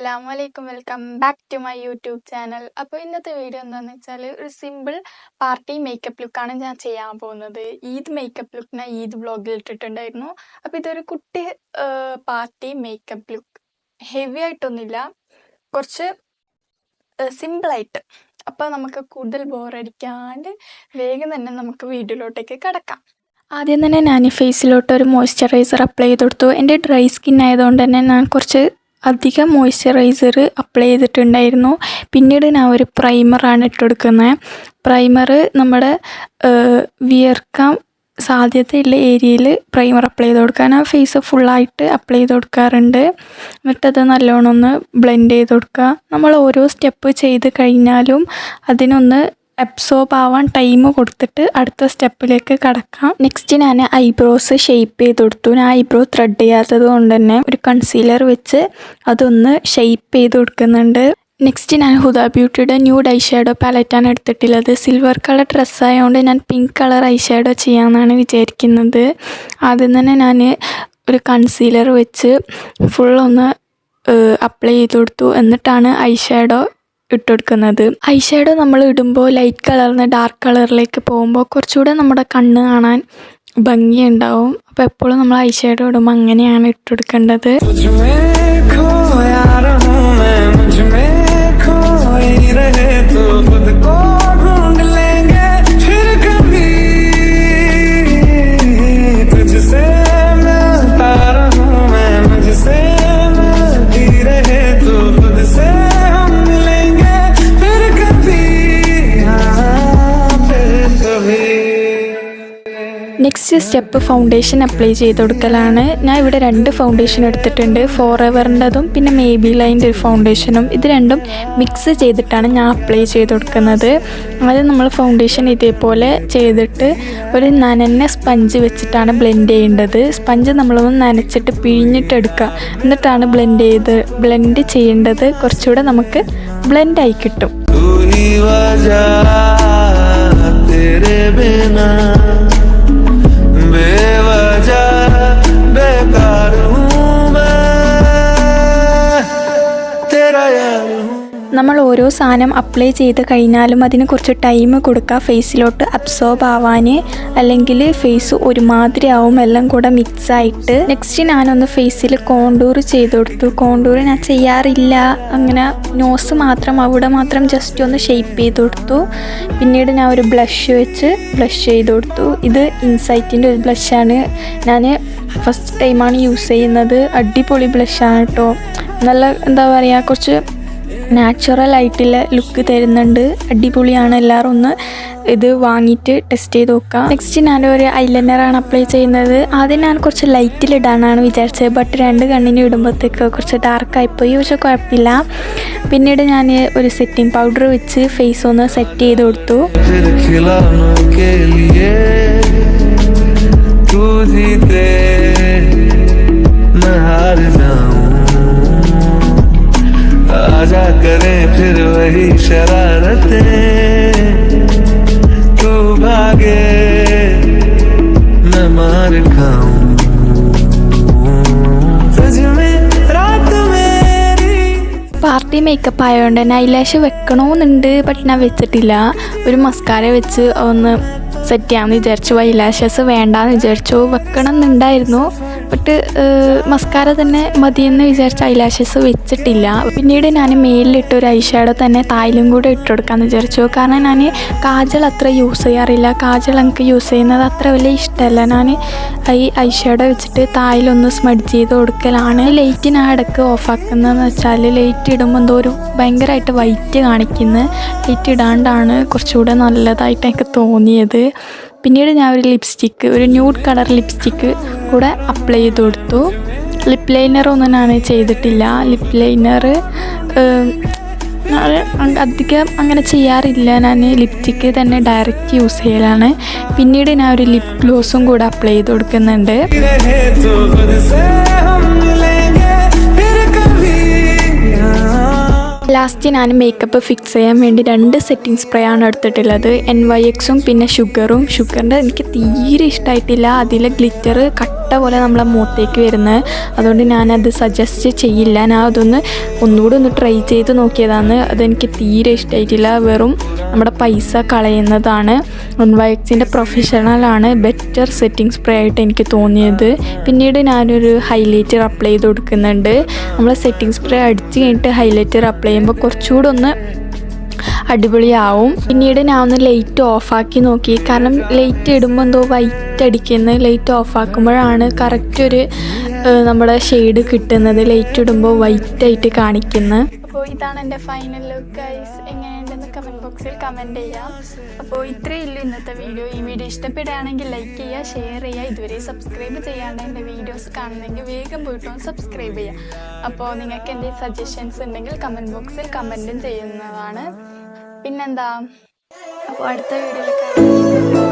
അസ്സലാമലൈക്കും. Welcome back to my YouTube channel. അപ്പോൾ ഇന്നത്തെ വീഡിയോ എന്താണെന്ന് വെച്ചാൽ ഒരു സിമ്പിൾ പാർട്ടി മേക്കപ്പ് ലുക്കാണ് ഞാൻ ചെയ്യാൻ പോകുന്നത്. ഈദ് മേക്കപ്പ് ലുക്ക് ഞാൻ ഈദ് വ്ളോഗിൽ ഇട്ടിട്ടുണ്ടായിരുന്നു. അപ്പോൾ ഇതൊരു കുട്ടി പാർട്ടി മേക്കപ്പ് ലുക്ക്, ഹെവി ആയിട്ടൊന്നുമില്ല, കുറച്ച് സിമ്പിളായിട്ട്. അപ്പോൾ നമുക്ക് കൂടുതൽ ബോറടിക്കാണ്ട് വേഗം തന്നെ നമുക്ക് വീഡിയോയിലോട്ടേക്ക് കിടക്കാം. ആദ്യം തന്നെ ഞാൻ ഫേസിലോട്ട് ഒരു മോയ്സ്ചറൈസർ അപ്ലൈ ചെയ്ത് കൊടുത്തു. എൻ്റെ ഡ്രൈ സ്കിൻ ആയതുകൊണ്ട് തന്നെ ഞാൻ കുറച്ച് അധികം മോയ്സ്ചറൈസർ അപ്ലൈ ചെയ്തിട്ടുണ്ടായിരുന്നു. പിന്നീട് ഞാൻ ഒരു പ്രൈമറാണ് ഇട്ടുകൊടുക്കുന്നത്. പ്രൈമർ നമ്മുടെ വിയർക്കാൻ സാധ്യതയുള്ള ഏരിയയിൽ പ്രൈമർ അപ്ലൈ ചെയ്ത് കൊടുക്കുക. ഞാൻ ഫേസ് ഫുള്ളായിട്ട് അപ്ലൈ ചെയ്ത് കൊടുക്കാറുണ്ട്. എന്നിട്ടത് നല്ലോണം ഒന്ന് ബ്ലെൻഡ് ചെയ്ത് കൊടുക്കുക. നമ്മൾ ഓരോ സ്റ്റെപ്പ് ചെയ്ത് കഴിഞ്ഞാലും അതിനൊന്ന് അബ്സോർബ് ആവാൻ ടൈം കൊടുത്തിട്ട് അടുത്ത സ്റ്റെപ്പിലേക്ക് കടക്കാം. നെക്സ്റ്റ് ഞാൻ ഐബ്രോസ് ഷേപ്പ് ചെയ്ത് കൊടുത്തു. ഞാൻ ഐബ്രോ ത്രെഡ് ചെയ്യാത്തത് കൊണ്ട് തന്നെ ഒരു കൺസീലർ വെച്ച് അതൊന്ന് ഷേപ്പ് ചെയ്ത് കൊടുക്കുന്നുണ്ട്. നെക്സ്റ്റ് ഞാൻ ഹുദ ബ്യൂട്ടിയുടെ ന്യൂഡ് ഐ ഷാഡോ പാലറ്റാണ് എടുത്തിട്ടുള്ളത്. സിൽവർ കളർ ഡ്രസ്സായതുകൊണ്ട് ഞാൻ പിങ്ക് കളർ ഐ ഷാഡോ ചെയ്യാമെന്നാണ് വിചാരിക്കുന്നത്. ആദ്യം തന്നെ ഞാൻ ഒരു കൺസീലർ വെച്ച് ഫുള്ളൊന്ന് അപ്ലൈ ചെയ്ത് കൊടുത്തു. എന്നിട്ടാണ് ഐ ഷാഡോ ഇട്ടുകൊടുക്കുന്നത്. ഐ ഷാഡോ നമ്മൾ ഇടുമ്പോൾ ലൈറ്റ് കളറിൽ നിന്ന് ഡാർക്ക് കളറിലേക്ക് പോകുമ്പോൾ കുറച്ചുകൂടെ നമ്മുടെ കണ്ണ് കാണാൻ ഭംഗിയുണ്ടാവും. അപ്പോൾ എപ്പോഴും നമ്മൾ ഐ ഷാഡോ ഇടുമ്പോൾ അങ്ങനെയാണ് ഇട്ടുകൊടുക്കേണ്ടത്. നെക്സ്റ്റ് സ്റ്റെപ്പ് ഫൗണ്ടേഷൻ അപ്ലൈ ചെയ്ത് കൊടുക്കലാണ്. ഞാൻ ഇവിടെ 2 ഫൗണ്ടേഷൻ എടുത്തിട്ടുണ്ട്. ഫോർ എവറിൻ്റെതും പിന്നെ മേബി ലൈൻ്റെ ഒരു ഫൗണ്ടേഷനും. ഇത് രണ്ടും മിക്സ് ചെയ്തിട്ടാണ് ഞാൻ അപ്ലൈ ചെയ്ത് കൊടുക്കുന്നത്. ആദ്യം നമ്മൾ ഫൗണ്ടേഷൻ ഇതേപോലെ ചെയ്തിട്ട് ഒരു നനഞ്ഞ സ്പഞ്ച് വെച്ചിട്ടാണ് ബ്ലെൻഡ് ചെയ്യേണ്ടത്. സ്പഞ്ച് നമ്മളൊന്ന് നനച്ചിട്ട് പിഴിഞ്ഞിട്ട് എടുക്കുക. എന്നിട്ടാണ് ബ്ലെൻഡ് ചെയ്യേണ്ടത്. കുറച്ചുകൂടെ നമുക്ക് ബ്ലെൻഡായി കിട്ടും. നമ്മൾ ഓരോ സാധനം അപ്ലൈ ചെയ്ത് കഴിഞ്ഞാലും അതിന് കുറച്ച് ടൈം കൊടുക്കുക ഫേസിലോട്ട് അബ്സോർബ് ആവാൻ, അല്ലെങ്കിൽ ഫേസ് ഒരുമാതിരി ആവും എല്ലാം കൂടെ മിക്സായിട്ട്. നെക്സ്റ്റ് ഞാനൊന്ന് ഫേസിൽ കോണ്ടൂർ ചെയ്ത് കൊടുത്തു. കോണ്ടൂർ ഞാൻ ചെയ്യാറില്ല, അങ്ങനെ നോസ് മാത്രം അവിടെ മാത്രം ജസ്റ്റ് ഒന്ന് ഷേപ്പ് ചെയ്ത് കൊടുത്തു. പിന്നീട് ഞാൻ ഒരു ബ്ലഷ് വെച്ച് ബ്ലഷ് ചെയ്ത് കൊടുത്തു. ഇത് ഇൻസൈറ്റിൻ്റെ ഒരു ബ്ലഷാണ്. ഞാൻ ഫസ്റ്റ് ടൈമാണ് യൂസ് ചെയ്യുന്നത്. അടിപൊളി ബ്ലഷാണ് കേട്ടോ. നല്ല എന്താ പറയുക, കുറച്ച് നാച്ചുറൽ ആയിട്ടുള്ള ലുക്ക് തരുന്നുണ്ട്. അടിപൊളിയാണ്. എല്ലാവരും ഒന്ന് ഇത് വാങ്ങിയിട്ട് ടെസ്റ്റ് ചെയ്ത് നോക്കാം. നെക്സ്റ്റ് ഞാനൊരു ഐലൈനറാണ് അപ്ലൈ ചെയ്യുന്നത്. ആദ്യം ഞാൻ കുറച്ച് ലൈറ്റിലിടാനാണ് വിചാരിച്ചത്. ബട്ട് 2 കണ്ണിന് ഇടുമ്പോഴത്തേക്ക് കുറച്ച് ഡാർക്കായിപ്പോയി. പക്ഷെ കുഴപ്പമില്ല. പിന്നീട് ഞാൻ ഒരു സെറ്റിംഗ് പൗഡർ വെച്ച് ഫേസ് ഒന്ന് സെറ്റ് ചെയ്ത് കൊടുത്തു. आजा करें फिर वही शरारतें, तू भागे मैं मार खाऊं सच में रात मेरी. പാർട്ടി മേക്കപ്പ് ആയതുകൊണ്ട് തന്നെ ഐലാഷ് വെക്കണമെന്നുണ്ട്. ബട്ട് ഞാൻ വെച്ചിട്ടില്ല. ഒരു മസ്കാര വെച്ച് ഒന്ന് സെറ്റ് ചെയ്യാമെന്ന് വിചാരിച്ചു. ഐലാഷസ് വേണ്ടാന്ന് വിചാരിച്ചു. വെക്കണം എന്നുണ്ടായിരുന്നു, ബട്ട് മസ്കാര തന്നെ മതിയെന്ന് വിചാരിച്ച ഐലാഷസ് വെച്ചിട്ടില്ല. പിന്നീട് ഞാൻ മേലിലിട്ട് ഒരു ഐ ഷാഡോ തന്നെ തായിലും കൂടെ ഇട്ട് കൊടുക്കാമെന്ന് വിചാരിച്ചു. കാരണം ഞാൻ കാജൽ അത്ര യൂസ് ചെയ്യാറില്ല. കാജൽ എനിക്ക് യൂസ് ചെയ്യുന്നത് അത്ര വലിയ ഇഷ്ടമല്ല. ഞാൻ ഈ ഐ ഷാഡോ വെച്ചിട്ട് തായിലൊന്ന് സ്മഡ് ചെയ്ത് കൊടുക്കലാണ്. ലൈറ്റ് ഞാൻ ഇടയ്ക്ക് ഓഫാക്കുന്നതെന്ന് വെച്ചാൽ ലൈറ്റ് ഇടുമ്പോൾ എന്തോ ഒരു ഭയങ്കരമായിട്ട് വൈറ്റ് കാണിക്കുന്നത്. ലൈറ്റ് ഇടാണ്ടാണ് കുറച്ചുകൂടെ നല്ലതായിട്ട് എനിക്ക് തോന്നിയത്. പിന്നീട് ഞാൻ ഒരു ന്യൂഡ് കളർ ലിപ്സ്റ്റിക്ക് കൂടെ അപ്ലൈ ചെയ്ത് കൊടുത്തു. ലിപ്പ് ലൈനറൊന്നും ഞാൻ ചെയ്തിട്ടില്ല. ലിപ്പ് ലൈനർ അധികം അങ്ങനെ ചെയ്യാറില്ല. ഞാൻ ലിപ്സ്റ്റിക്ക് തന്നെ ഡയറക്റ്റ് യൂസ് ചെയ്യലാണ്. പിന്നീട് ഞാൻ ഒരു ലിപ്പ് ഗ്ലോസും കൂടെ അപ്ലൈ ചെയ്ത് കൊടുക്കുന്നുണ്ട്. ലാസ്റ്റ് ഞാൻ മേക്കപ്പ് ഫിക്സ് ചെയ്യാൻ വേണ്ടി 2 സെറ്റിംഗ് സ്പ്രേ ആണ് എടുത്തിട്ടുള്ളത്. NYXും പിന്നെ ഷുഗറിൻ്റെ എനിക്ക് തീരെ ഇഷ്ടമായിട്ടില്ല. അതിലെ ഗ്ലിറ്റർ കട്ട മുട്ട പോലെ നമ്മളെ മുഖത്തേക്ക് വരുന്നത്. അതുകൊണ്ട് ഞാനത് സജസ്റ്റ് ചെയ്യില്ല. ഞാൻ അതൊന്ന് ഒന്നുകൂടി ഒന്ന് ട്രൈ ചെയ്ത് നോക്കിയതാണ്. അതെനിക്ക് തീരെ ഇഷ്ടമായിട്ടില്ല. വെറും നമ്മുടെ പൈസ കളയുന്നതാണ്. OneWaxന്റെ പ്രൊഫഷണലാണ് ബെറ്റർ സെറ്റിംഗ് സ്പ്രേ ആയിട്ട് എനിക്ക് തോന്നിയത്. പിന്നീട് ഞാനൊരു ഹൈലൈറ്റർ അപ്ലൈ ചെയ്ത് കൊടുക്കുന്നുണ്ട്. നമ്മൾ സെറ്റിംഗ് സ്പ്രേ അടിച്ച് കഴിഞ്ഞിട്ട് ഹൈലൈറ്റർ അപ്ലൈ ചെയ്യുമ്പോൾ കുറച്ചുകൂടെ ഒന്ന് അടിപൊളിയാവും. പിന്നീട് ഞാൻ ഒന്ന് ലൈറ്റ് ഓഫാക്കി നോക്കി. കാരണം ലൈറ്റ് ഇടുമ്പോൾ എന്തോ വൈറ്റ് അടിക്കുന്നത്. ലൈറ്റ് ഓഫാക്കുമ്പോഴാണ് കറക്റ്റ് ഒരു നമ്മുടെ ഷെയ്ഡ് കിട്ടുന്നത്. ലൈറ്റ് ഇടുമ്പോൾ വൈറ്റായിട്ട് കാണിക്കുന്നത്. അപ്പോൾ ഇതാണ് എൻ്റെ ഫൈനൽ ലുക്ക് ഗൈസ്. എങ്ങനെയുണ്ടെന്ന് കമൻറ്റ് ബോക്സിൽ കമൻറ്റ് ചെയ്യാം. അപ്പോൾ ഇത്രയേ ഉള്ളൂ ഇന്നത്തെ വീഡിയോ. ഈ വീഡിയോ ഇഷ്ടപ്പെടുകയാണെങ്കിൽ ലൈക്ക് ചെയ്യുക, ഷെയർ ചെയ്യുക. ഇതുവരെ സബ്സ്ക്രൈബ് ചെയ്യാണ്ട് എൻ്റെ വീഡിയോസ് കാണുന്നെങ്കിൽ വേഗം പോയിട്ട് സബ്സ്ക്രൈബ് ചെയ്യുക. അപ്പോൾ നിങ്ങൾക്ക് എന്തെങ്കിലും സജഷൻസ് ഉണ്ടെങ്കിൽ കമൻറ്റ് ബോക്സിൽ കമൻറ്റും ചെയ്യുന്നതാണ്. പിന്നെന്താ, അപ്പോൾ അടുത്ത വീഡിയോയിൽ കാണാം.